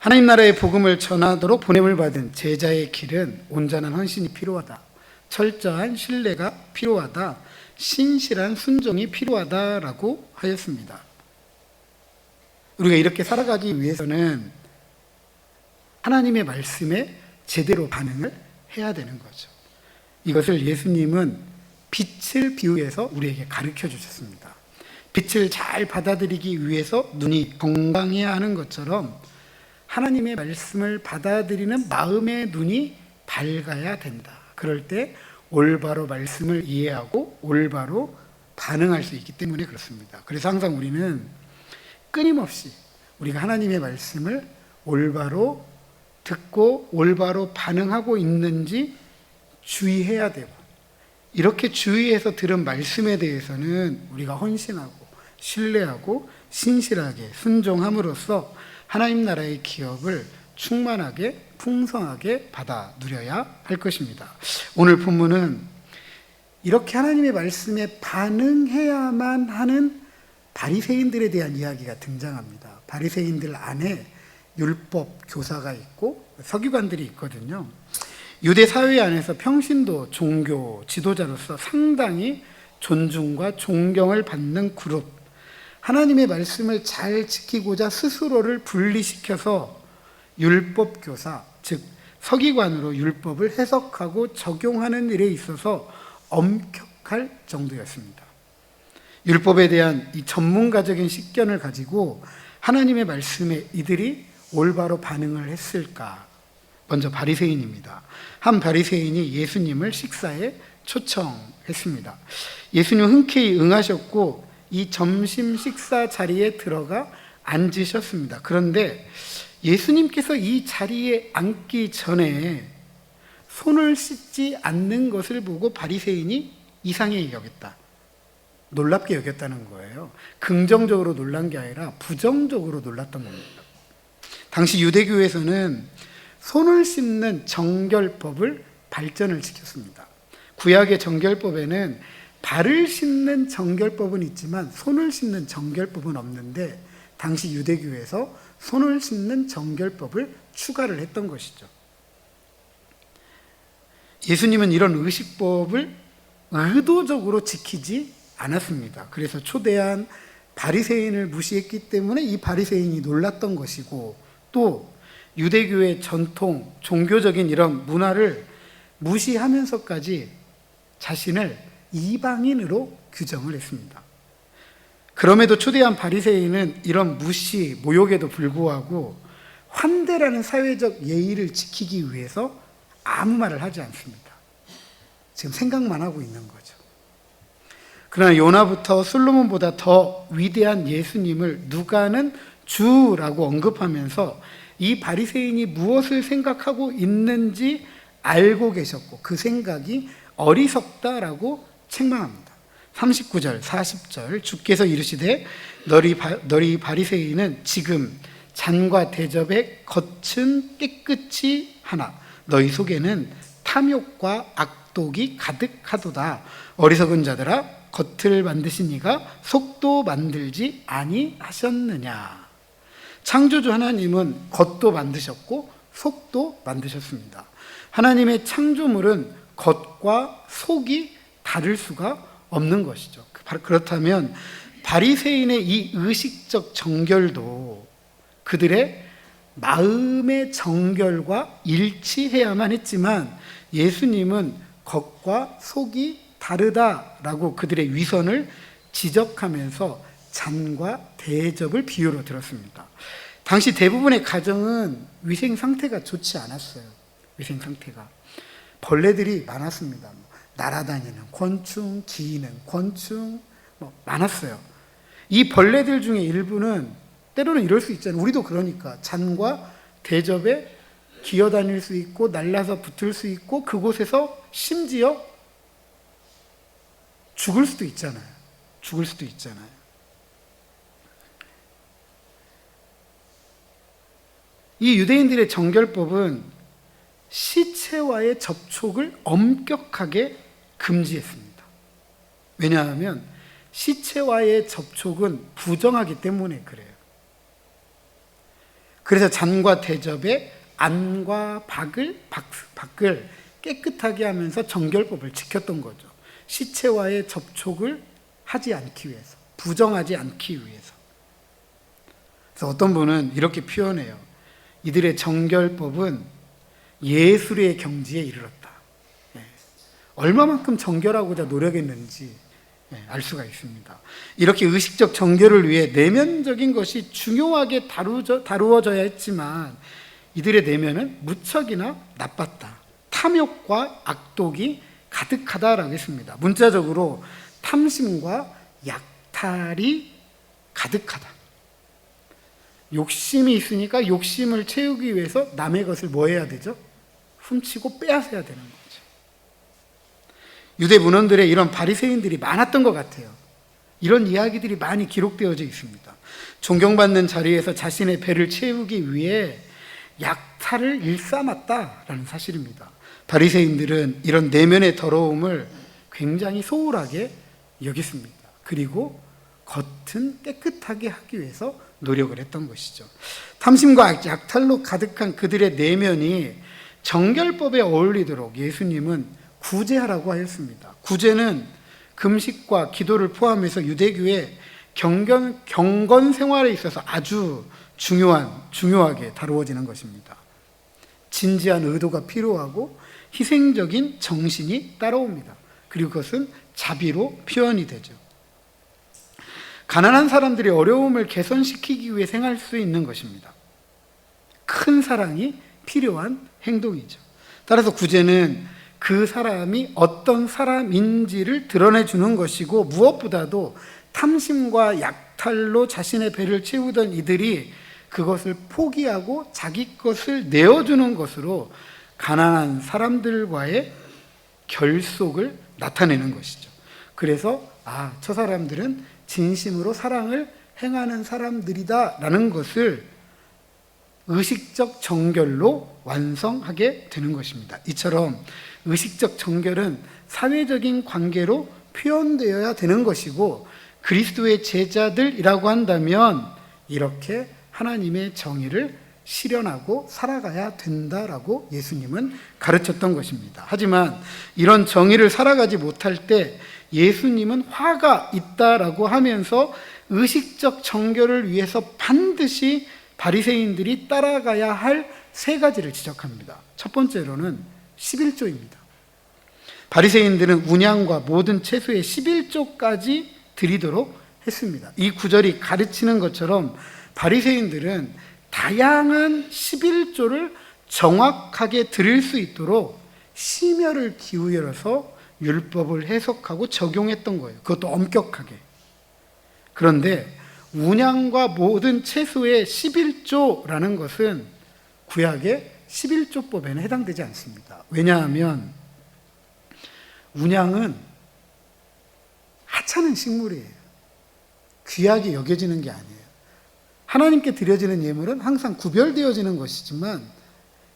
하나님 나라의 복음을 전하도록 보냄을 받은 제자의 길은 온전한 헌신이 필요하다. 철저한 신뢰가 필요하다. 신실한 순종이 필요하다라고 하였습니다. 우리가 이렇게 살아가기 위해서는 하나님의 말씀에 제대로 반응을 해야 되는 거죠. 이것을 예수님은 빛을 비유해서 우리에게 가르쳐 주셨습니다. 빛을 잘 받아들이기 위해서 눈이 건강해야 하는 것처럼 하나님의 말씀을 받아들이는 마음의 눈이 밝아야 된다. 그럴 때 올바로 말씀을 이해하고 올바로 반응할 수 있기 때문에 그렇습니다. 그래서 항상 우리는 끊임없이 우리가 하나님의 말씀을 올바로 듣고 올바로 반응하고 있는지 주의해야 되고, 이렇게 주의해서 들은 말씀에 대해서는 우리가 헌신하고 신뢰하고 신실하게 순종함으로써 하나님 나라의 기업을 충만하게 풍성하게 받아 누려야 할 것입니다. 오늘 본문은 이렇게 하나님의 말씀에 반응해야만 하는 바리새인들에 대한 이야기가 등장합니다. 바리새인들 안에 율법 교사가 있고 서기관들이 있거든요. 유대 사회 안에서 평신도 종교 지도자로서 상당히 존중과 존경을 받는 그룹, 하나님의 말씀을 잘 지키고자 스스로를 분리시켜서 율법 교사, 즉 서기관으로 율법을 해석하고 적용하는 일에 있어서 엄격할 정도였습니다. 율법에 대한 이 전문가적인 식견을 가지고 하나님의 말씀에 이들이 올바로 반응을 했을까? 먼저 바리새인입니다. 한 바리새인이 예수님을 식사에 초청했습니다. 예수님 흔쾌히 응하셨고 이 점심 식사 자리에 들어가 앉으셨습니다. 그런데 예수님께서 이 자리에 앉기 전에 손을 씻지 않는 것을 보고 바리새인이 이상히 여겼다. 놀랍게 여겼다는 거예요. 긍정적으로 놀란 게 아니라 부정적으로 놀랐던 겁니다. 당시 유대교에서는 손을 씻는 정결법을 발전을 시켰습니다. 구약의 정결법에는 발을 씻는 정결법은 있지만 손을 씻는 정결법은 없는데, 당시 유대교에서 손을 씻는 정결법을 추가를 했던 것이죠. 예수님은 이런 의식법을 의도적으로 지키지 않았습니다. 그래서 초대한 바리새인을 무시했기 때문에 이 바리새인이 놀랐던 것이고, 또 유대교의 전통, 종교적인 이런 문화를 무시하면서까지 자신을 이방인으로 규정을 했습니다. 그럼에도 초대한 바리새인은 이런 무시, 모욕에도 불구하고 환대라는 사회적 예의를 지키기 위해서 아무 말을 하지 않습니다. 지금 생각만 하고 있는 거죠. 그러나 요나부터 솔로몬보다 더 위대한 예수님을 누가는 주라고 언급하면서 이 바리새인이 무엇을 생각하고 있는지 알고 계셨고 그 생각이 어리석다라고 책망합니다. 39절, 40절 주께서 이르시되 너희 바리새인은 지금 잔과 대접의 겉은 깨끗이 하나 너희 속에는 탐욕과 악독이 가득하도다. 어리석은 자들아, 겉을 만드신 이가 속도 만들지 아니하셨느냐. 창조주 하나님은 겉도 만드셨고 속도 만드셨습니다. 하나님의 창조물은 겉과 속이 다를 수가 없는 것이죠. 그렇다면 바리새인의 이 의식적 정결도 그들의 마음의 정결과 일치해야만 했지만, 예수님은 겉과 속이 다르다라고 그들의 위선을 지적하면서 잔과 대접을 비유로 들었습니다. 당시 대부분의 가정은 위생 상태가 좋지 않았어요. 위생 상태가 벌레들이 많았습니다. 날아다니는 권충, 기는 권충 많았어요. 이 벌레들 중에 일부는 때로는 이럴 수 있잖아요. 우리도 그러니까 잔과 대접에 기어다닐 수 있고 날라서 붙을 수 있고 그곳에서 심지어 죽을 수도 있잖아요. 죽을 수도 있잖아요. 이 유대인들의 정결법은 시체와의 접촉을 엄격하게 금지했습니다. 왜냐하면 시체와의 접촉은 부정하기 때문에 그래요. 그래서 잔과 대접에 안과 밖을 깨끗하게 하면서 정결법을 지켰던 거죠. 시체와의 접촉을 하지 않기 위해서, 부정하지 않기 위해서. 그래서 어떤 분은 이렇게 표현해요. 이들의 정결법은 예술의 경지에 이르렀다. 얼마만큼 정결하고자 노력했는지 알 수가 있습니다. 이렇게 의식적 정결을 위해 내면적인 것이 중요하게 다루어져야 했지만 이들의 내면은 무척이나 나빴다. 탐욕과 악독이 가득하다라고 했습니다. 문자적으로 탐심과 약탈이 가득하다. 욕심이 있으니까 욕심을 채우기 위해서 남의 것을 뭐 해야 되죠? 훔치고 빼앗아야 되는 거죠. 유대 문헌들의 이런 바리새인들이 많았던 것 같아요. 이런 이야기들이 많이 기록되어져 있습니다. 존경받는 자리에서 자신의 배를 채우기 위해 약탈을 일삼았다라는 사실입니다. 바리새인들은 이런 내면의 더러움을 굉장히 소홀하게 여겼습니다. 그리고 겉은 깨끗하게 하기 위해서 노력을 했던 것이죠. 탐심과 약탈로 가득한 그들의 내면이 정결법에 어울리도록 예수님은 구제하라고 하였습니다. 구제는 금식과 기도를 포함해서 유대교의 경건 생활에 있어서 아주 중요하게 다루어지는 것입니다. 진지한 의도가 필요하고 희생적인 정신이 따라옵니다. 그리고 그것은 자비로 표현이 되죠. 가난한 사람들의 어려움을 개선시키기 위해 행할 수 있는 것입니다. 큰 사랑이 필요한 행동이죠. 따라서 구제는 그 사람이 어떤 사람인지를 드러내주는 것이고, 무엇보다도 탐심과 약탈로 자신의 배를 채우던 이들이 그것을 포기하고 자기 것을 내어주는 것으로 가난한 사람들과의 결속을 나타내는 것이죠. 그래서 저 사람들은 진심으로 사랑을 행하는 사람들이다 라는 것을 의식적 정결로 완성하게 되는 것입니다. 이처럼 의식적 정결은 사회적인 관계로 표현되어야 되는 것이고, 그리스도의 제자들이라고 한다면 이렇게 하나님의 정의를 실현하고 살아가야 된다라고 예수님은 가르쳤던 것입니다. 하지만 이런 정의를 살아가지 못할 때 예수님은 화가 있다라고 하면서 의식적 정결을 위해서 반드시 바리새인들이 따라가야 할 세 가지를 지적합니다. 첫 번째로는 11조입니다. 바리새인들은 운양과 모든 채소의 11조까지 드리도록 했습니다. 이 구절이 가르치는 것처럼 바리새인들은 다양한 11조를 정확하게 드릴 수 있도록 심혈을 기울여서 율법을 해석하고 적용했던 거예요. 그것도 엄격하게. 그런데 운양과 모든 채소의 11조라는 것은 구약의 11조법에는 해당되지 않습니다. 왜냐하면 운양은 하찮은 식물이에요. 귀하게 여겨지는 게 아니에요. 하나님께 드려지는 예물은 항상 구별되어지는 것이지만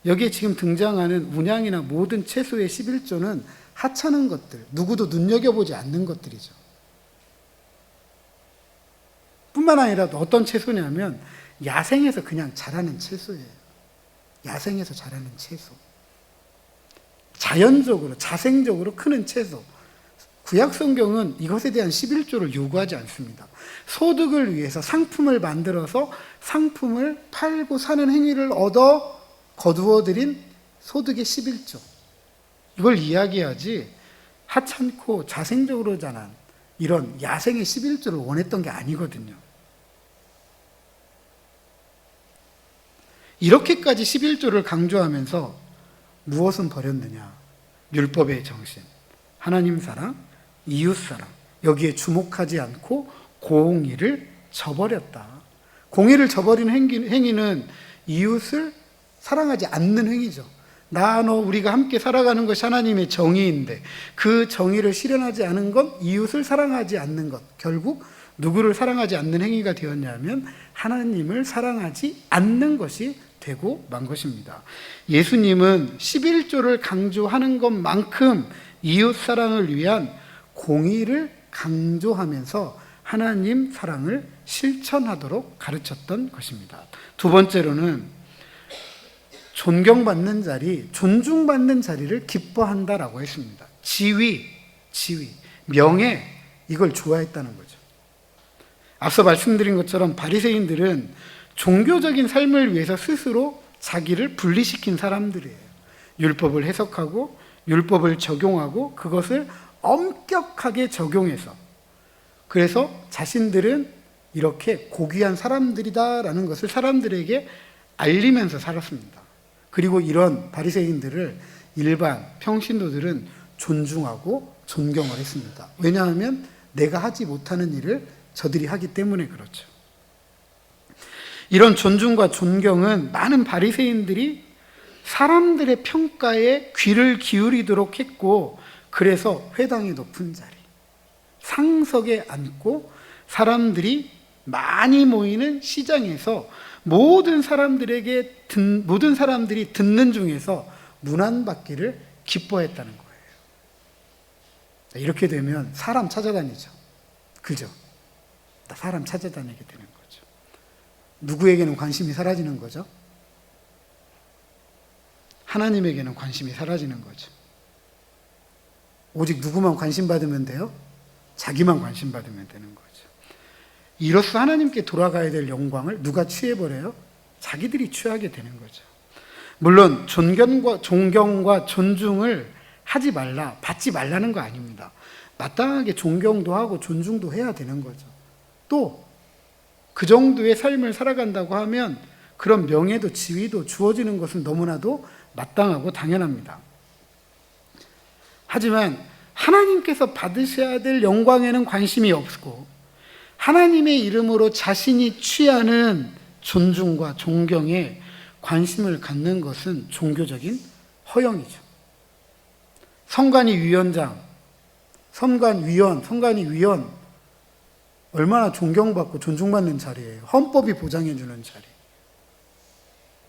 여기에 지금 등장하는 운양이나 모든 채소의 11조는 하찮은 것들, 누구도 눈여겨보지 않는 것들이죠. 뿐만 아니라 어떤 채소냐면 야생에서 그냥 자라는 채소예요. 야생에서 자라는 채소. 자연적으로, 자생적으로 크는 채소. 구약 성경은 이것에 대한 11조를 요구하지 않습니다. 소득을 위해서 상품을 만들어서 상품을 팔고 사는 행위를 얻어 거두어들인 소득의 11조. 이걸 이야기하지 하찮고 자생적으로 자란 이런 야생의 11조를 원했던 게 아니거든요. 이렇게까지 11조를 강조하면서 무엇은 버렸느냐? 율법의 정신, 하나님 사랑, 이웃 사랑, 여기에 주목하지 않고 공의를 저버렸다. 공의를 저버리는 행위는 이웃을 사랑하지 않는 행위죠. 나, 너, 우리가 함께 살아가는 것이 하나님의 정의인데 그 정의를 실현하지 않은 건 이웃을 사랑하지 않는 것. 결국 누구를 사랑하지 않는 행위가 되었냐면 하나님을 사랑하지 않는 것이 되고 만 것입니다. 예수님은 11조를 강조하는 것만큼 이웃 사랑을 위한 공의를 강조하면서 하나님 사랑을 실천하도록 가르쳤던 것입니다. 두 번째로는 존경받는 자리, 존중받는 자리를 기뻐한다라고 했습니다. 지위, 명예, 이걸 좋아했다는 거죠. 앞서 말씀드린 것처럼 바리새인들은 종교적인 삶을 위해서 스스로 자기를 분리시킨 사람들이에요. 율법을 해석하고 율법을 적용하고 그것을 엄격하게 적용해서, 그래서 자신들은 이렇게 고귀한 사람들이다라는 것을 사람들에게 알리면서 살았습니다. 그리고 이런 바리새인들을 일반 평신도들은 존중하고 존경을 했습니다. 왜냐하면 내가 하지 못하는 일을 저들이 하기 때문에 그렇죠. 이런 존중과 존경은 많은 바리새인들이 사람들의 평가에 귀를 기울이도록 했고, 그래서 회당의 높은 자리, 상석에 앉고 사람들이 많이 모이는 시장에서 모든 사람들이 듣는 중에서 문안받기를 기뻐했다는 거예요. 이렇게 되면 사람 찾아다니죠. 그죠? 사람 찾아다니게 되는 거죠. 누구에게는 관심이 사라지는 거죠? 하나님에게는 관심이 사라지는 거죠. 오직 누구만 관심 받으면 돼요? 자기만 관심 받으면 되는 거죠. 이로써 하나님께 돌아가야 될 영광을 누가 취해버려요? 자기들이 취하게 되는 거죠. 물론 존경과 존중을 하지 말라, 받지 말라는 거 아닙니다. 마땅하게 존경도 하고 존중도 해야 되는 거죠. 또 그 정도의 삶을 살아간다고 하면 그런 명예도 지위도 주어지는 것은 너무나도 마땅하고 당연합니다. 하지만 하나님께서 받으셔야 될 영광에는 관심이 없고 하나님의 이름으로 자신이 취하는 존중과 존경에 관심을 갖는 것은 종교적인 허영이죠. 성관이 위원, 얼마나 존경받고 존중받는 자리예요. 헌법이 보장해주는 자리.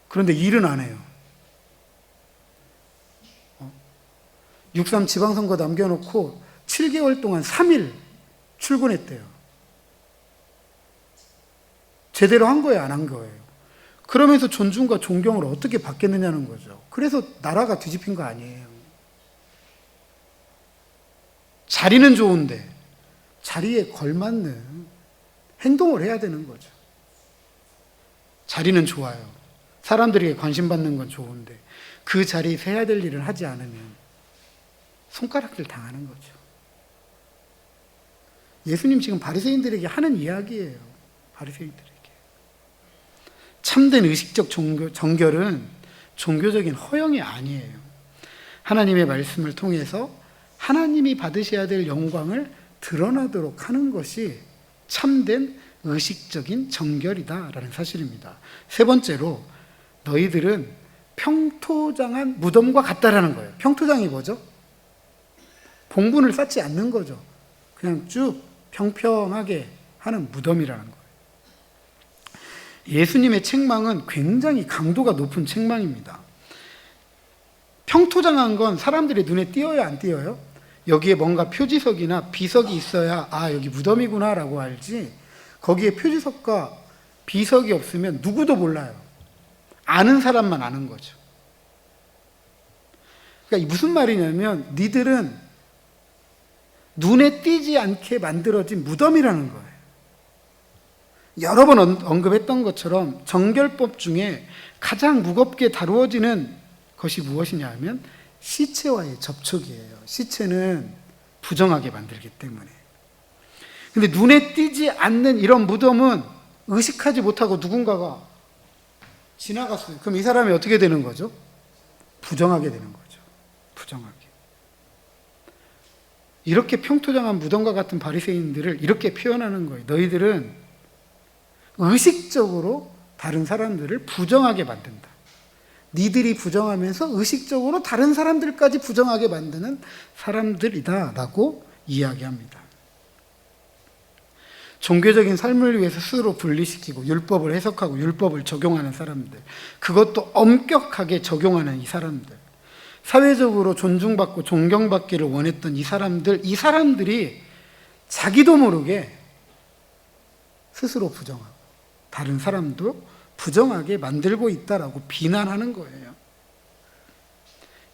그런데 일은 안 해요. 6.3 지방선거 남겨놓고 7개월 동안 3일 출근했대요. 제대로 한 거예요, 안 한 거예요? 그러면서 존중과 존경을 어떻게 받겠느냐는 거죠. 그래서 나라가 뒤집힌 거 아니에요. 자리는 좋은데 자리에 걸맞는 행동을 해야 되는 거죠. 자리는 좋아요. 사람들에게 관심 받는 건 좋은데 그 자리에서 해야 될 일을 하지 않으면 손가락질 당하는 거죠. 예수님 지금 바리새인들에게 하는 이야기예요. 바리새인들에게. 참된 의식적 정결은 종교적인 허영이 아니에요. 하나님의 말씀을 통해서 하나님이 받으셔야 될 영광을 드러나도록 하는 것이 참된 의식적인 정결이다라는 사실입니다. 세 번째로, 너희들은 평토장한 무덤과 같다라는 거예요. 평토장이 뭐죠? 봉분을 쌓지 않는 거죠. 그냥 쭉 평평하게 하는 무덤이라는 거예요. 예수님의 책망은 굉장히 강도가 높은 책망입니다. 평토장한 건 사람들의 눈에 띄어요, 안 띄어요? 여기에 뭔가 표지석이나 비석이 있어야 여기 무덤이구나 라고 알지, 거기에 표지석과 비석이 없으면 누구도 몰라요. 아는 사람만 아는 거죠. 그러니까 무슨 말이냐면 니들은 눈에 띄지 않게 만들어진 무덤이라는 거예요. 여러 번 언급했던 것처럼 정결법 중에 가장 무겁게 다루어지는 것이 무엇이냐 하면 시체와의 접촉이에요. 시체는 부정하게 만들기 때문에. 근데 눈에 띄지 않는 이런 무덤은 의식하지 못하고 누군가가 지나갔어요. 그럼 이 사람이 어떻게 되는 거죠? 부정하게 되는 거죠. 부정하게. 이렇게 평토장한 무덤과 같은 바리새인들을 이렇게 표현하는 거예요. 너희들은 의식적으로 다른 사람들을 부정하게 만든다. 니들이 부정하면서 의식적으로 다른 사람들까지 부정하게 만드는 사람들이다 라고 이야기합니다. 종교적인 삶을 위해서 스스로 분리시키고 율법을 해석하고 율법을 적용하는 사람들, 그것도 엄격하게 적용하는 이 사람들, 사회적으로 존중받고 존경받기를 원했던 이 사람들이 자기도 모르게 스스로 부정하고 다른 사람도 부정하게 만들고 있다라고 비난하는 거예요.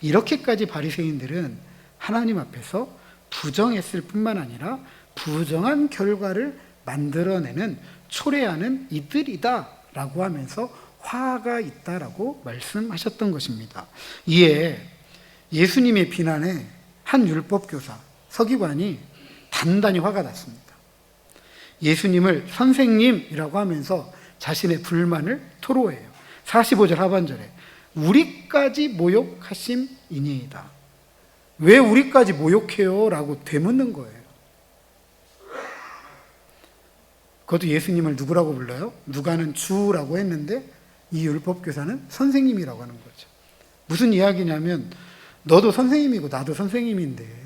이렇게까지 바리새인들은 하나님 앞에서 부정했을 뿐만 아니라 부정한 결과를 만들어내는 초래하는 이들이다 라고 하면서 화가 있다라고 말씀하셨던 것입니다. 이에 예수님의 비난에 한 율법교사, 서기관이 단단히 화가 났습니다. 예수님을 선생님이라고 하면서 자신의 불만을 토로해요. 45절 하반절에 우리까지 모욕하심이니이다. 왜 우리까지 모욕해요? 라고 되묻는 거예요. 그것도 예수님을 누구라고 불러요? 누가는 주라고 했는데 이 율법교사는 선생님이라고 하는 거죠. 무슨 이야기냐면 너도 선생님이고 나도 선생님인데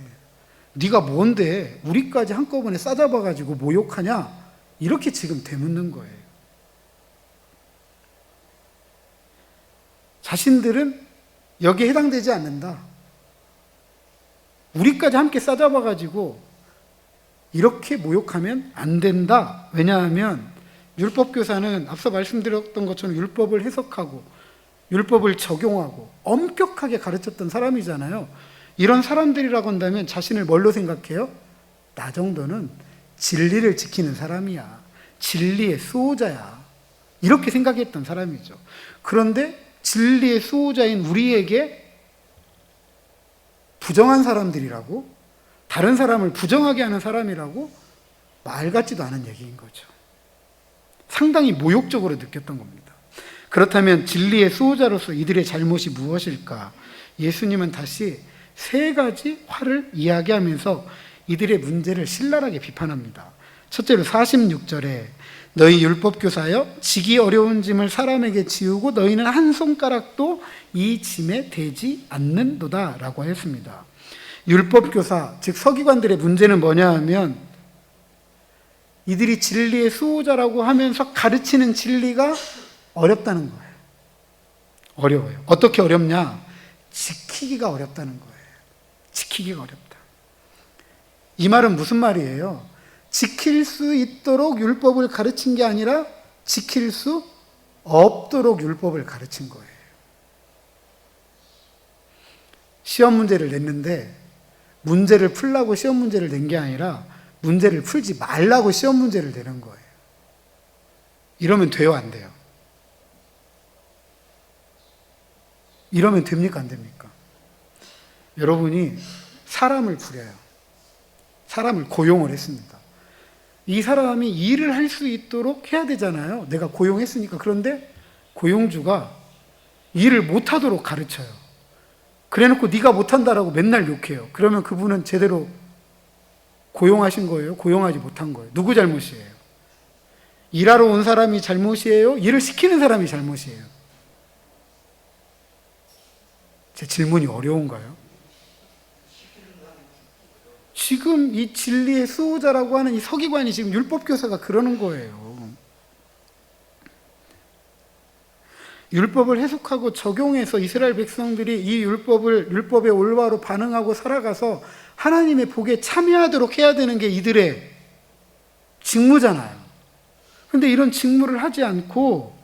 네가 뭔데 우리까지 한꺼번에 싸잡아가지고 모욕하냐? 이렇게 지금 되묻는 거예요. 자신들은 여기에 해당되지 않는다. 우리까지 함께 싸잡아가지고 이렇게 모욕하면 안 된다. 왜냐하면 율법교사는 앞서 말씀드렸던 것처럼 율법을 해석하고 율법을 적용하고 엄격하게 가르쳤던 사람이잖아요. 이런 사람들이라고 한다면 자신을 뭘로 생각해요? 나 정도는 진리를 지키는 사람이야. 진리의 수호자야. 이렇게 생각했던 사람이죠. 그런데 진리의 수호자인 우리에게 부정한 사람들이라고, 다른 사람을 부정하게 하는 사람이라고 말 같지도 않은 얘기인 거죠. 상당히 모욕적으로 느꼈던 겁니다. 그렇다면 진리의 수호자로서 이들의 잘못이 무엇일까? 예수님은 다시 세 가지 화를 이야기하면서 이들의 문제를 신랄하게 비판합니다. 첫째로 46절에 너희 율법교사여 지기 어려운 짐을 사람에게 지우고 너희는 한 손가락도 이 짐에 대지 않는도다 라고 했습니다. 율법교사, 즉 서기관들의 문제는 뭐냐 하면 이들이 진리의 수호자라고 하면서 가르치는 진리가 어렵다는 거예요. 어려워요. 어떻게 어렵냐? 지키기가 어렵다는 거예요. 지키기가 어렵다. 이 말은 무슨 말이에요? 지킬 수 있도록 율법을 가르친 게 아니라 지킬 수 없도록 율법을 가르친 거예요. 시험 문제를 냈는데 문제를 풀라고 시험 문제를 낸 게 아니라 문제를 풀지 말라고 시험 문제를 내는 거예요. 이러면 돼요, 안 돼요? 이러면 됩니까, 안 됩니까? 여러분이 사람을 부려요. 사람을 고용을 했습니다. 이 사람이 일을 할 수 있도록 해야 되잖아요. 내가 고용했으니까. 그런데 고용주가 일을 못하도록 가르쳐요. 그래놓고 네가 못한다라고 맨날 욕해요. 그러면 그분은 제대로 고용하신 거예요? 고용하지 못한 거예요? 누구 잘못이에요? 일하러 온 사람이 잘못이에요? 일을 시키는 사람이 잘못이에요? 제 질문이 어려운가요? 지금 이 진리의 수호자라고 하는 이 서기관이 지금 율법교사가 그러는 거예요. 율법을 해석하고 적용해서 이스라엘 백성들이 이 율법의 올바로 반응하고 살아가서 하나님의 복에 참여하도록 해야 되는 게 이들의 직무잖아요. 그런데 이런 직무를 하지 않고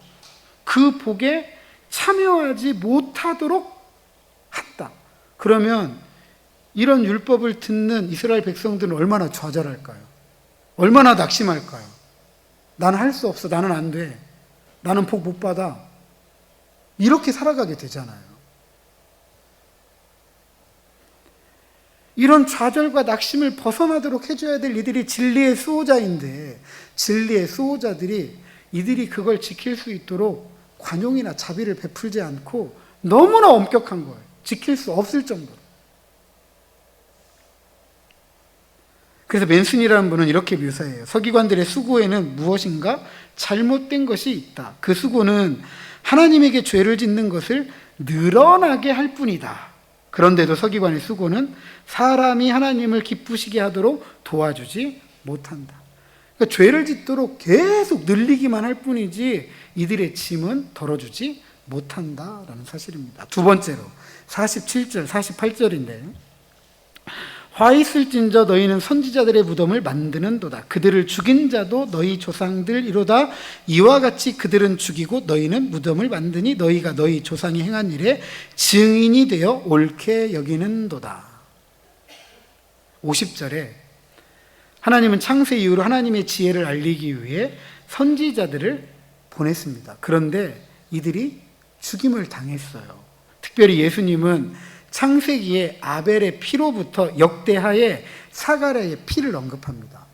그 복에 참여하지 못하도록 한다. 그러면 이런 율법을 듣는 이스라엘 백성들은 얼마나 좌절할까요? 얼마나 낙심할까요? 나는 할 수 없어. 나는 안 돼. 나는 복 못 받아. 이렇게 살아가게 되잖아요. 이런 좌절과 낙심을 벗어나도록 해줘야 될 이들이 진리의 수호자인데 진리의 수호자들이 이들이 그걸 지킬 수 있도록 관용이나 자비를 베풀지 않고 너무나 엄격한 거예요. 지킬 수 없을 정도로. 그래서 맨슨이라는 분은 이렇게 묘사해요. 서기관들의 수고에는 무엇인가 잘못된 것이 있다. 그 수고는 하나님에게 죄를 짓는 것을 늘어나게 할 뿐이다. 그런데도 서기관의 수고는 사람이 하나님을 기쁘시게 하도록 도와주지 못한다. 그러니까 죄를 짓도록 계속 늘리기만 할 뿐이지 이들의 짐은 덜어주지 못한다라는 사실입니다. 두 번째로 47절, 48절인데 화 있을진저 너희는 선지자들의 무덤을 만드는도다. 그들을 죽인 자도 너희 조상들이로다. 이와 같이 그들은 죽이고 너희는 무덤을 만드니 너희가 너희 조상이 행한 일에 증인이 되어 옳게 여기는도다. 50절에 하나님은 창세 이후로 하나님의 지혜를 알리기 위해 선지자들을 보냈습니다. 그런데 이들이 죽임을 당했어요. 특별히 예수님은 창세기에 아벨의 피로부터 역대하에 사가랴의 피를 언급합니다.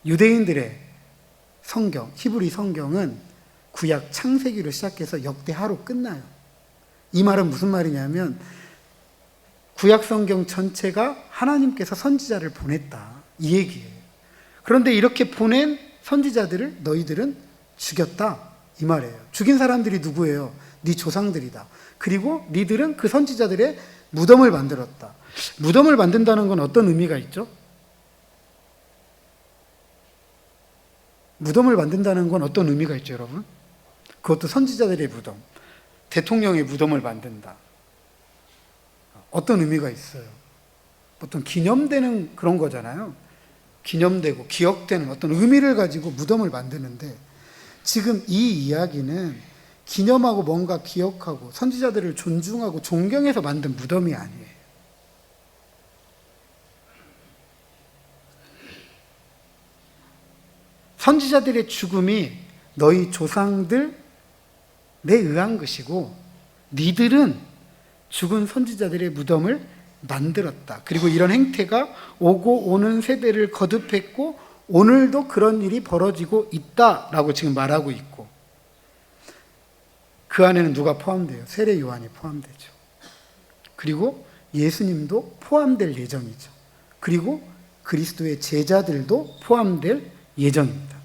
유대인들의 성경, 히브리 성경은 구약 창세기로 시작해서 역대하로 끝나요. 이 말은 무슨 말이냐면 구약 성경 전체가 하나님께서 선지자를 보냈다, 이 얘기예요. 그런데 이렇게 보낸 선지자들을 너희들은 죽였다, 이 말이에요. 죽인 사람들이 누구예요? 네 조상들이다. 그리고 니들은 그 선지자들의 무덤을 만들었다. 무덤을 만든다는 건 어떤 의미가 있죠? 무덤을 만든다는 건 어떤 의미가 있죠, 여러분? 그것도 선지자들의 무덤, 대통령의 무덤을 만든다. 어떤 의미가 있어요? 어떤 기념되는 그런 거잖아요. 기념되고 기억되는 어떤 의미를 가지고 무덤을 만드는데, 지금 이 이야기는 기념하고 뭔가 기억하고 선지자들을 존중하고 존경해서 만든 무덤이 아니에요. 선지자들의 죽음이 너희 조상들에 의한 것이고 니들은 죽은 선지자들의 무덤을 만들었다. 그리고 이런 행태가 오고 오는 세대를 거듭했고 오늘도 그런 일이 벌어지고 있다라고 지금 말하고 있고, 그 안에는 누가 포함돼요? 세례 요한이 포함되죠. 그리고 예수님도 포함될 예정이죠. 그리고 그리스도의 제자들도 포함될 예정입니다.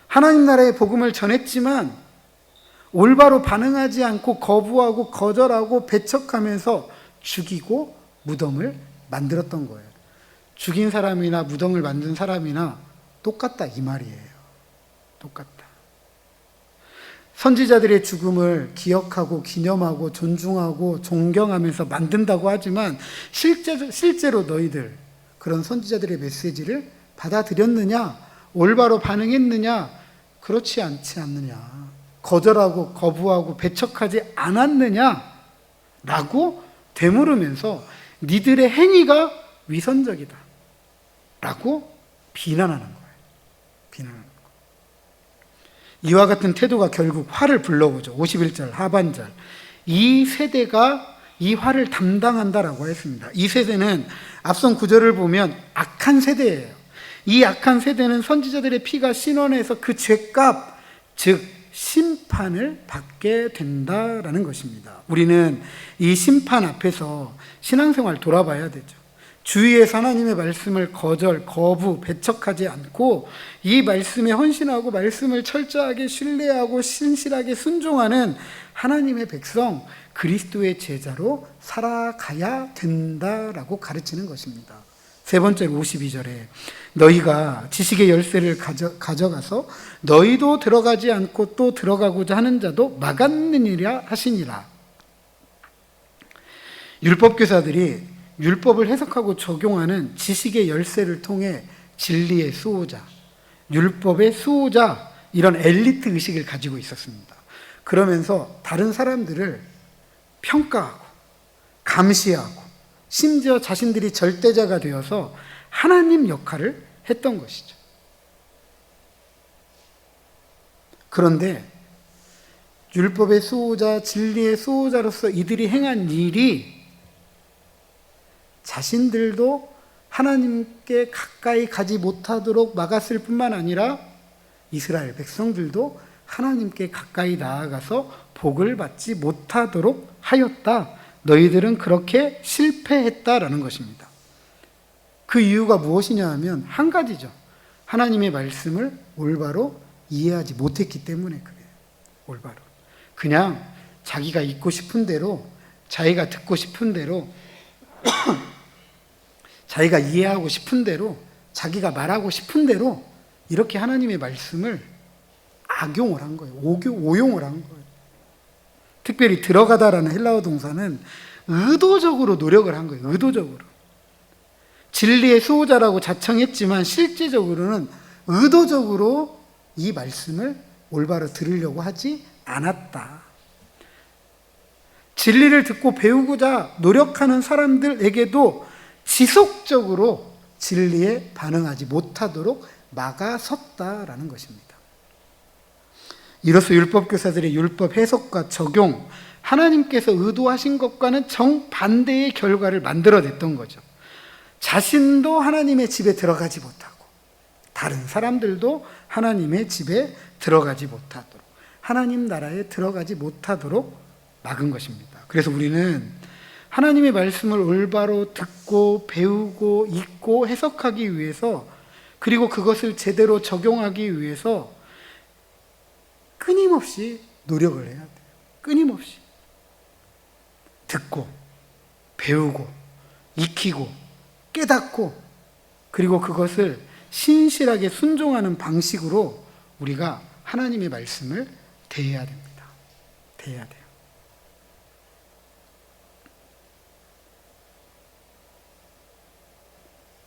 하나님 나라의 복음을 전했지만 올바로 반응하지 않고 거부하고 거절하고 배척하면서 죽이고 무덤을 만들었던 거예요. 죽인 사람이나 무덤을 만든 사람이나 똑같다, 이 말이에요. 똑같다. 선지자들의 죽음을 기억하고 기념하고 존중하고 존경하면서 만든다고 하지만 실제로 너희들 그런 선지자들의 메시지를 받아들였느냐? 올바로 반응했느냐? 그렇지 않지 않느냐? 거절하고 거부하고 배척하지 않았느냐? 라고 되물으면서 니들의 행위가 위선적이다 라고 비난하는 거예요. 비난하는 거예요. 이와 같은 태도가 결국 화를 불러오죠. 51절 하반절, 이 세대가 이 화를 담당한다라고 했습니다. 이 세대는 앞선 구절을 보면 악한 세대예요. 이 악한 세대는 선지자들의 피가 신원해서 그 죄값, 즉 심판을 받게 된다라는 것입니다. 우리는 이 심판 앞에서 신앙생활 돌아봐야 되죠. 주위에서 하나님의 말씀을 거절, 거부, 배척하지 않고 이 말씀에 헌신하고 말씀을 철저하게 신뢰하고 신실하게 순종하는 하나님의 백성, 그리스도의 제자로 살아가야 된다라고 가르치는 것입니다. 세 번째로 52절에 너희가 지식의 열쇠를 가져가서 너희도 들어가지 않고 또 들어가고자 하는 자도 막았느니라 하시니라. 율법교사들이 율법을 해석하고 적용하는 지식의 열쇠를 통해 진리의 수호자, 율법의 수호자, 이런 엘리트 의식을 가지고 있었습니다. 그러면서 다른 사람들을 평가하고 감시하고 심지어 자신들이 절대자가 되어서 하나님 역할을 했던 것이죠. 그런데 율법의 수호자, 진리의 수호자로서 이들이 행한 일이 자신들도 하나님께 가까이 가지 못하도록 막았을 뿐만 아니라 이스라엘 백성들도 하나님께 가까이 나아가서 복을 받지 못하도록 하였다. 너희들은 그렇게 실패했다라는 것입니다. 그 이유가 무엇이냐 하면 한 가지죠. 하나님의 말씀을 올바로 이해하지 못했기 때문에 그래요. 올바로. 그냥 자기가 읽고 싶은 대로, 자기가 듣고 싶은 대로 자기가 이해하고 싶은 대로, 자기가 말하고 싶은 대로 이렇게 하나님의 말씀을 악용을 한 거예요. 오용을 한 거예요. 특별히 들어가다라는 헬라어 동사는 의도적으로 노력을 한 거예요. 의도적으로. 진리의 수호자라고 자청했지만 실제적으로는 의도적으로 이 말씀을 올바로 들으려고 하지 않았다. 진리를 듣고 배우고자 노력하는 사람들에게도 지속적으로 진리에 반응하지 못하도록 막아섰다라는 것입니다. 이로써 율법교사들의 율법 해석과 적용, 하나님께서 의도하신 것과는 정반대의 결과를 만들어냈던 거죠. 자신도 하나님의 집에 들어가지 못하고 다른 사람들도 하나님의 집에 들어가지 못하도록, 하나님 나라에 들어가지 못하도록 막은 것입니다. 그래서 우리는 하나님의 말씀을 올바로 듣고 배우고 읽고 해석하기 위해서, 그리고 그것을 제대로 적용하기 위해서 끊임없이 노력을 해야 돼요. 끊임없이 듣고 배우고 익히고 깨닫고, 그리고 그것을 신실하게 순종하는 방식으로 우리가 하나님의 말씀을 대해야 됩니다. 대해야 돼요.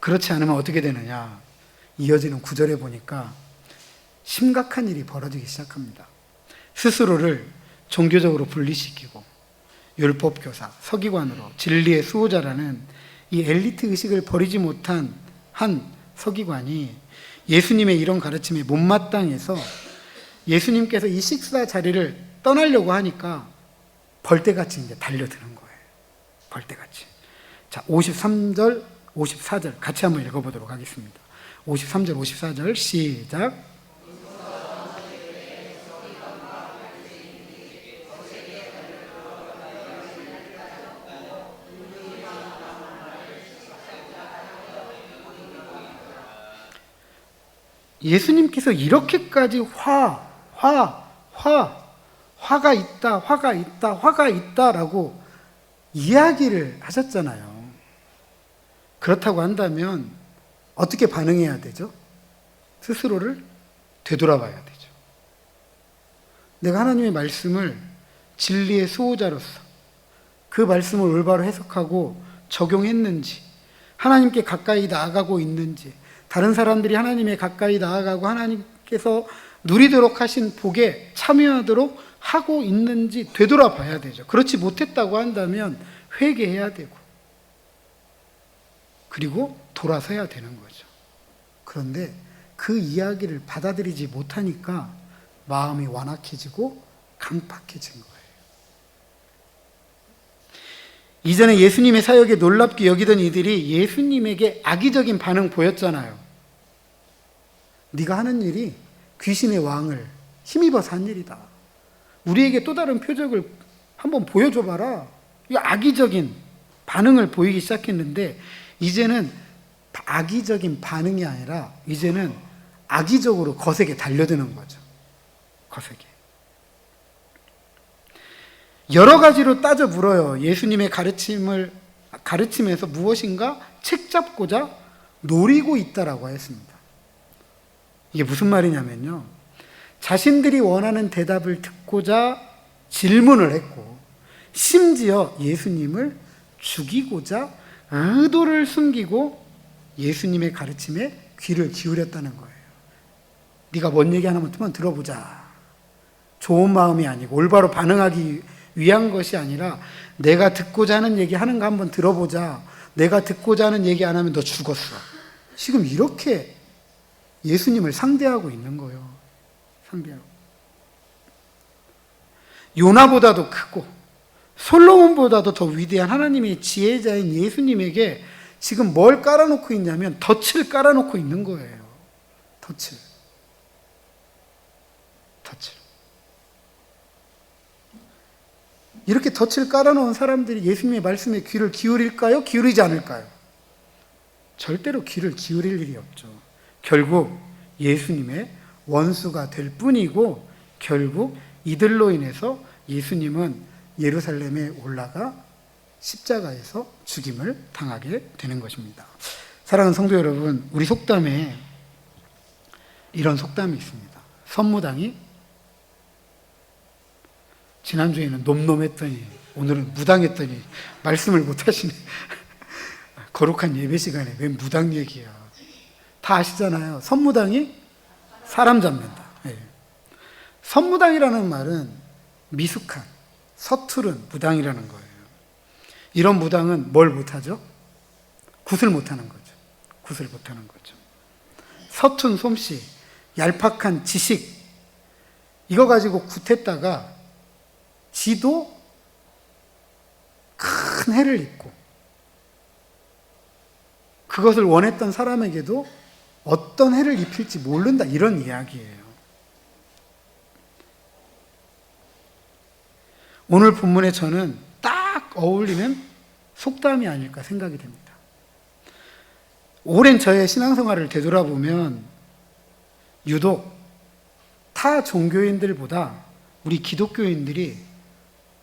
그렇지 않으면 어떻게 되느냐? 이어지는 9절에 보니까 심각한 일이 벌어지기 시작합니다. 스스로를 종교적으로 분리시키고 율법교사, 서기관으로 진리의 수호자라는 이 엘리트 의식을 버리지 못한 한 서기관이 예수님의 이런 가르침에 못마땅해서 예수님께서 이 식사 자리를 떠나려고 하니까 벌떼같이 이제 달려드는 거예요. 벌떼같이. 자, 53절, 54절 같이 한번 읽어보도록 하겠습니다. 53절, 54절 시작. 예수님께서 이렇게까지 화가 있다라고 이야기를 하셨잖아요. 그렇다고 한다면 어떻게 반응해야 되죠? 스스로를 되돌아봐야 되죠. 내가 하나님의 말씀을 진리의 수호자로서 그 말씀을 올바로 해석하고 적용했는지, 하나님께 가까이 나아가고 있는지, 다른 사람들이 하나님에 가까이 나아가고 하나님께서 누리도록 하신 복에 참여하도록 하고 있는지 되돌아봐야 되죠. 그렇지 못했다고 한다면 회개해야 되고, 그리고 돌아서야 되는 거죠. 그런데 그 이야기를 받아들이지 못하니까 마음이 완악해지고 강팍해진 거예요. 이전에 예수님의 사역에 놀랍게 여기던 이들이 예수님에게 악의적인 반응 보였잖아요. 네가 하는 일이 귀신의 왕을 힘입어서 한 일이다. 우리에게 또 다른 표적을 한번 보여줘봐라. 이 악의적인 반응을 보이기 시작했는데, 이제는 악의적인 반응이 아니라 이제는 악의적으로 거세게 달려드는 거죠. 거세게. 여러 가지로 따져 물어요. 예수님의 가르침에서 무엇인가 책잡고자 노리고 있다라고 했습니다. 이게 무슨 말이냐면요, 자신들이 원하는 대답을 듣고자 질문을 했고, 심지어 예수님을 죽이고자 의도를 숨기고 예수님의 가르침에 귀를 기울였다는 거예요. 네가 뭔 얘기 하나만 들어보자. 좋은 마음이 아니고 올바로 반응하기 위한 것이 아니라 내가 듣고자 하는 얘기 하는 거 한번 들어보자. 내가 듣고자 하는 얘기 안 하면 너 죽었어. 지금 이렇게 예수님을 상대하고 있는 거예요. 상대하고. 요나보다도 크고 솔로몬보다도 더 위대한 하나님의 지혜자인 예수님에게 지금 뭘 깔아놓고 있냐면 덫을 깔아놓고 있는 거예요. 덫을. 이렇게 덫을 깔아놓은 사람들이 예수님의 말씀에 귀를 기울일까요? 기울이지 않을까요? 절대로 귀를 기울일 일이 없죠. 결국 예수님의 원수가 될 뿐이고, 결국 이들로 인해서 예수님은 예루살렘에 올라가 십자가에서 죽임을 당하게 되는 것입니다. 사랑하는 성도 여러분, 우리 속담에 이런 속담이 있습니다. 선무당이 지난주에는 놈놈했더니 오늘은 무당했더니 말씀을 못 하시네. 거룩한 예배 시간에 왜 무당 얘기야. 다 아시잖아요. 선무당이 사람 잡는다. 예. 선무당이라는 말은 미숙한, 서투른 무당이라는 거예요. 이런 무당은 뭘 못하죠? 굿을 못하는 거죠. 굿을 못하는 거죠. 서툰 솜씨, 얄팍한 지식, 이거 가지고 굿했다가 지도 큰 해를 입고 그것을 원했던 사람에게도 어떤 해를 입힐지 모른다, 이런 이야기예요. 오늘 본문에 저는 딱 어울리는 속담이 아닐까 생각이 됩니다. 오랜 저의 신앙생활을 되돌아보면 유독 타 종교인들보다 우리 기독교인들이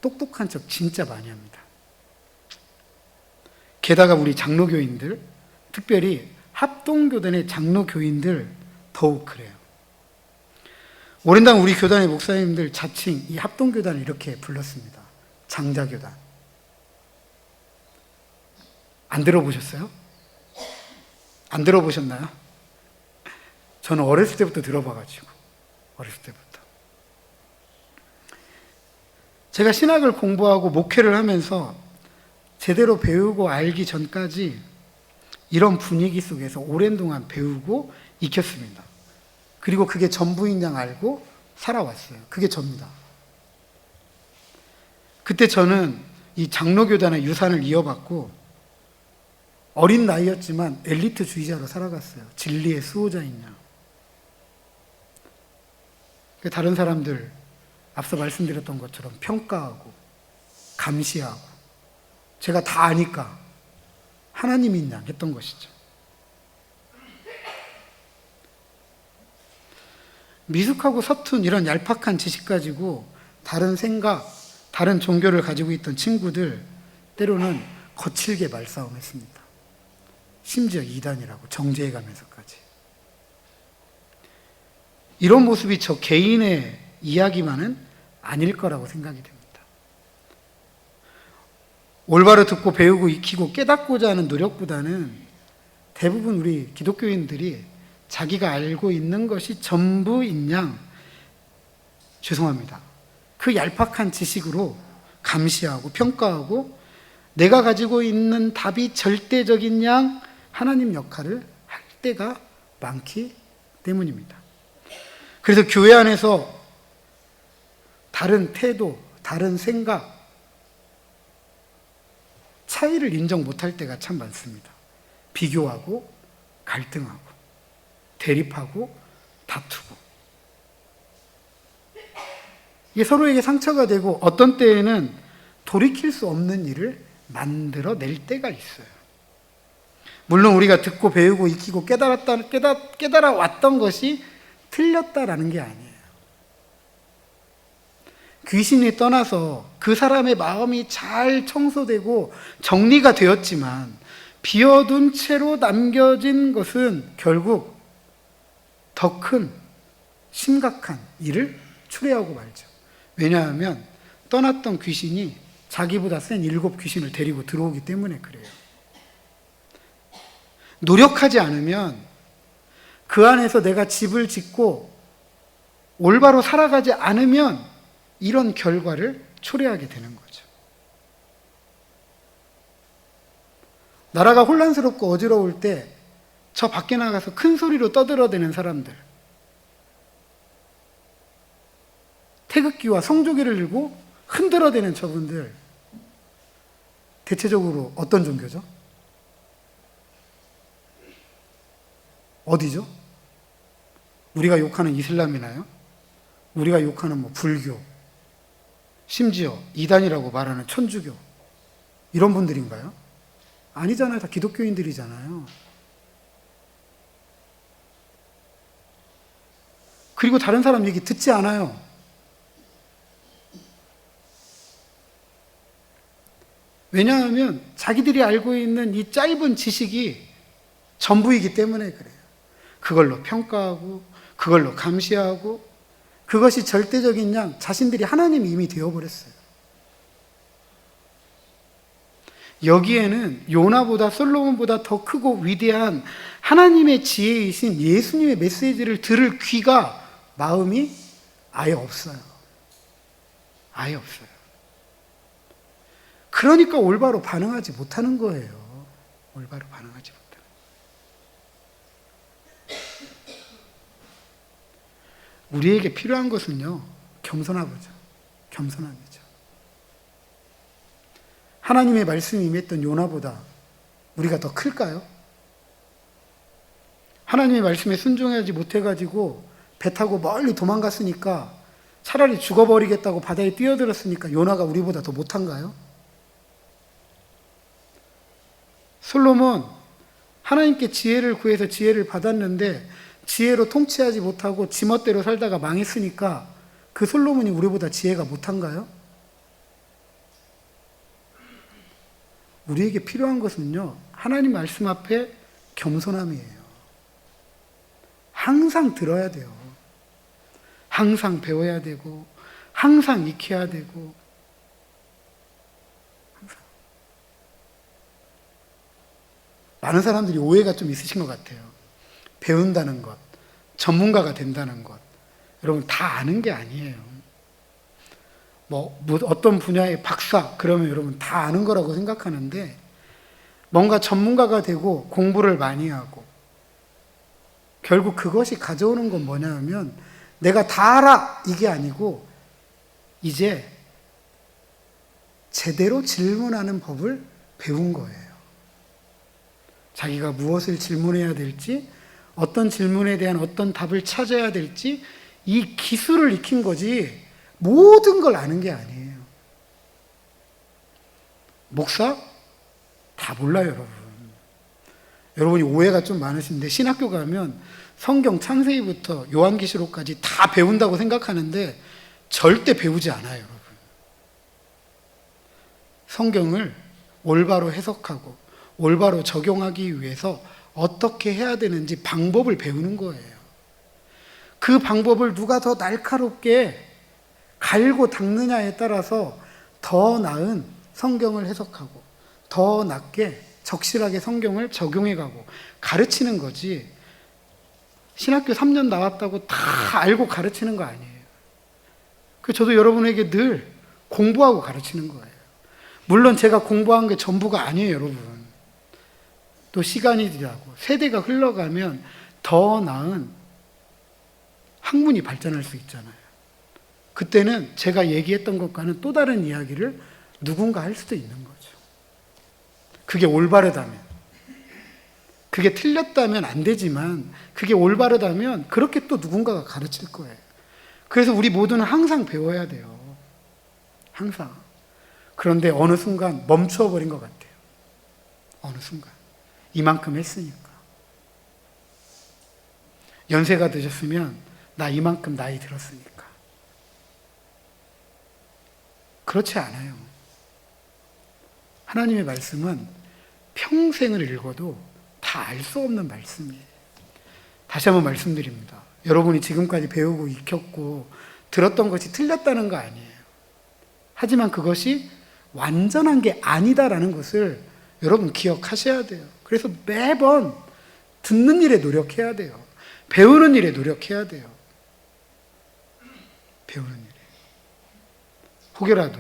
똑똑한 척 진짜 많이 합니다. 게다가 우리 장로교인들, 특별히 합동교단의 장로교인들 더욱 그래요. 오랜당 우리 교단의 목사님들 자칭 이 합동교단을 이렇게 불렀습니다. 장자교단. 안 들어보셨어요? 안 들어보셨나요? 저는 어렸을 때부터 들어봐가지고, 어렸을 때부터. 제가 신학을 공부하고 목회를 하면서 제대로 배우고 알기 전까지 이런 분위기 속에서 오랜 동안 배우고 익혔습니다. 그리고 그게 전부인 양 알고 살아왔어요. 그게 접니다. 그때 저는 이 장로교단의 유산을 이어받고 어린 나이였지만 엘리트주의자로 살아갔어요. 진리의 수호자인 양. 다른 사람들 앞서 말씀드렸던 것처럼 평가하고 감시하고 제가 다 아니까 하나님인 양 했던 것이죠. 미숙하고 서툰 이런 얄팍한 지식 가지고 다른 생각, 다른 종교를 가지고 있던 친구들 때로는 거칠게 말싸움했습니다. 심지어 이단이라고 정죄해 가면서까지. 이런 모습이 저 개인의 이야기만은 아닐 거라고 생각이 됩니다. 올바로 듣고 배우고 익히고 깨닫고자 하는 노력보다는 대부분 우리 기독교인들이 자기가 알고 있는 것이 전부인 양, 죄송합니다, 그 얄팍한 지식으로 감시하고 평가하고 내가 가지고 있는 답이 절대적인 양 하나님 역할을 할 때가 많기 때문입니다. 그래서 교회 안에서 다른 태도, 다른 생각, 차이를 인정 못할 때가 참 많습니다. 비교하고 갈등하고 대립하고 다투고 이게 서로에게 상처가 되고 어떤 때에는 돌이킬 수 없는 일을 만들어낼 때가 있어요. 물론 우리가 듣고 배우고 익히고 깨달아왔던 것이 틀렸다라는 게 아니에요. 귀신이 떠나서 그 사람의 마음이 잘 청소되고 정리가 되었지만 비워둔 채로 남겨진 것은 결국 더 큰 심각한 일을 초래하고 말죠. 왜냐하면 떠났던 귀신이 자기보다 센 7 귀신을 데리고 들어오기 때문에 그래요. 노력하지 않으면 그 안에서 내가 집을 짓고 올바로 살아가지 않으면 이런 결과를 초래하게 되는 거죠. 나라가 혼란스럽고 어지러울 때 저 밖에 나가서 큰 소리로 떠들어대는 사람들, 태극기와 성조기를 들고 흔들어대는 저분들, 대체적으로 어떤 종교죠? 어디죠? 우리가 욕하는 이슬람이나요? 우리가 욕하는 불교, 심지어 이단이라고 말하는 천주교, 이런 분들인가요? 아니잖아요. 다 기독교인들이잖아요. 그리고 다른 사람 얘기 듣지 않아요. 왜냐하면 자기들이 알고 있는 이 짧은 지식이 전부이기 때문에 그래요. 그걸로 평가하고 그걸로 감시하고 그것이 절대적인 양 자신들이 하나님이 이미 되어버렸어요. 여기에는 요나보다 솔로몬보다 더 크고 위대한 하나님의 지혜이신 예수님의 메시지를 들을 귀가, 마음이 아예 없어요. 아예 없어요. 그러니까 올바로 반응하지 못하는 거예요. 올바로 반응하지 못하는 거예요. 우리에게 필요한 것은요, 겸손하고죠. 겸손함이죠. 하나님의 말씀이 임했던 요나보다 우리가 더 클까요? 하나님의 말씀에 순종하지 못해가지고 배 타고 멀리 도망갔으니까, 차라리 죽어버리겠다고 바다에 뛰어들었으니까 요나가 우리보다 더 못한가요? 솔로몬, 하나님께 지혜를 구해서 지혜를 받았는데 지혜로 통치하지 못하고 지멋대로 살다가 망했으니까 그 솔로몬이 우리보다 지혜가 못한가요? 우리에게 필요한 것은요, 하나님 말씀 앞에 겸손함이에요. 항상 들어야 돼요. 항상 배워야 되고, 항상 익혀야 되고, 항상. 많은 사람들이 오해가 좀 있으신 것 같아요. 배운다는 것, 전문가가 된다는 것, 여러분 다 아는 게 아니에요. 뭐 어떤 분야의 박사 그러면 여러분 다 아는 거라고 생각하는데, 뭔가 전문가가 되고 공부를 많이 하고 결국 그것이 가져오는 건 뭐냐 하면, 내가 다 알아 이게 아니고 이제 제대로 질문하는 법을 배운 거예요. 자기가 무엇을 질문해야 될지, 어떤 질문에 대한 어떤 답을 찾아야 될지, 이 기술을 익힌 거지 모든 걸 아는 게 아니에요. 목사? 다 몰라요, 여러분. 여러분이 오해가 좀 많으신데, 신학교 가면 성경 창세기부터 요한계시록까지 다 배운다고 생각하는데 절대 배우지 않아요, 여러분. 성경을 올바로 해석하고 올바로 적용하기 위해서 어떻게 해야 되는지 방법을 배우는 거예요. 그 방법을 누가 더 날카롭게 갈고 닦느냐에 따라서 더 나은 성경을 해석하고 더 낫게 적실하게 성경을 적용해가고 가르치는 거지, 신학교 3년 나왔다고 다 알고 가르치는 거 아니에요. 저도 여러분에게 늘 공부하고 가르치는 거예요. 물론 제가 공부한 게 전부가 아니에요, 여러분. 또 시간이 지나고 세대가 흘러가면 더 나은 학문이 발전할 수 있잖아요. 그때는 제가 얘기했던 것과는 또 다른 이야기를 누군가 할 수도 있는 거죠. 그게 올바르다면. 그게 틀렸다면 안 되지만, 그게 올바르다면 그렇게 또 누군가가 가르칠 거예요. 그래서 우리 모두는 항상 배워야 돼요. 항상. 그런데 어느 순간 멈춰버린 것 같아요. 어느 순간. 이만큼 했으니까. 연세가 드셨으면 나 이만큼 나이 들었으니까. 그렇지 않아요. 하나님의 말씀은 평생을 읽어도 다 알 수 없는 말씀이에요. 다시 한번 말씀드립니다. 여러분이 지금까지 배우고 익혔고 들었던 것이 틀렸다는 거 아니에요. 하지만 그것이 완전한 게 아니다라는 것을 여러분 기억하셔야 돼요. 그래서 매번 듣는 일에 노력해야 돼요. 배우는 일에 노력해야 돼요. 배우는 일에. 혹여라도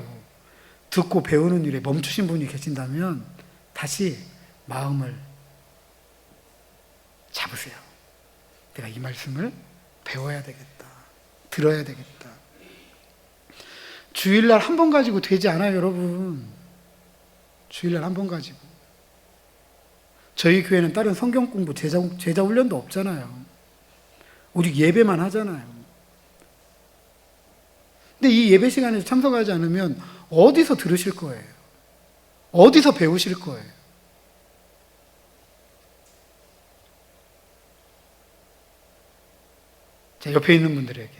듣고 배우는 일에 멈추신 분이 계신다면 다시 마음을 잡으세요. 내가 이 말씀을 배워야 되겠다. 들어야 되겠다. 주일날 한 번 가지고 되지 않아요, 여러분. 주일날 한 번 가지고. 저희 교회는 다른 성경 공부, 제자 훈련도 없잖아요. 오직 예배만 하잖아요. 근데 이 예배 시간에서 참석하지 않으면 어디서 들으실 거예요? 어디서 배우실 거예요? 자, 옆에 있는 분들에게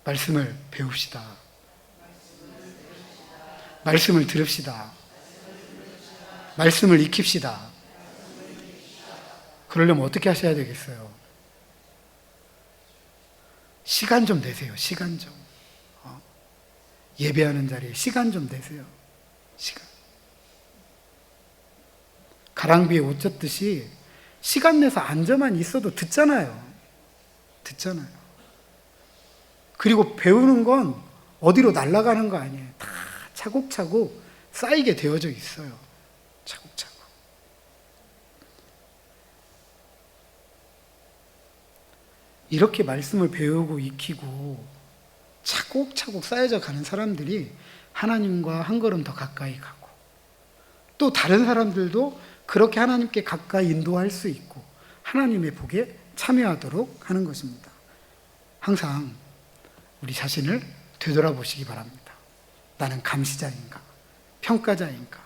말씀을 배웁시다. 말씀을 들읍시다. 말씀을 익힙시다. 그러려면 어떻게 하셔야 되겠어요? 시간 좀 내세요. 시간 좀. 예배하는 자리에 시간 좀 내세요. 시간. 가랑비에 옷 젖듯이 시간 내서 앉아만 있어도 듣잖아요. 그리고 배우는 건 어디로 날아가는 거 아니에요. 다 차곡차곡 쌓이게 되어져 있어요. 차곡차곡. 이렇게 말씀을 배우고 익히고 차곡차곡 쌓여져 가는 사람들이 하나님과 한 걸음 더 가까이 가고, 또 다른 사람들도 그렇게 하나님께 가까이 인도할 수 있고 하나님의 복에 참여하도록 하는 것입니다. 항상 우리 자신을 되돌아보시기 바랍니다. 나는 감시자인가? 평가자인가?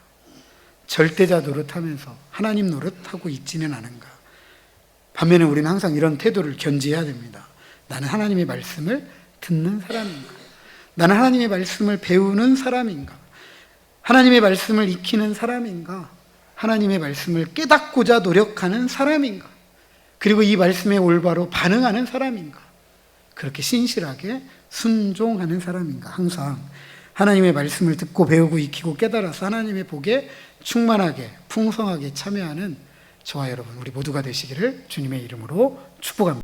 절대자 노릇하면서 하나님 노릇하고 있지는 않은가? 반면에 우리는 항상 이런 태도를 견지해야 됩니다. 나는 하나님의 말씀을 듣는 사람인가? 나는 하나님의 말씀을 배우는 사람인가? 하나님의 말씀을 익히는 사람인가? 하나님의 말씀을 깨닫고자 노력하는 사람인가? 그리고 이 말씀에 올바로 반응하는 사람인가? 그렇게 신실하게 순종하는 사람인가? 항상 하나님의 말씀을 듣고 배우고 익히고 깨달아서 하나님의 복에 충만하게 풍성하게 참여하는 저와 여러분 우리 모두가 되시기를 주님의 이름으로 축복합니다.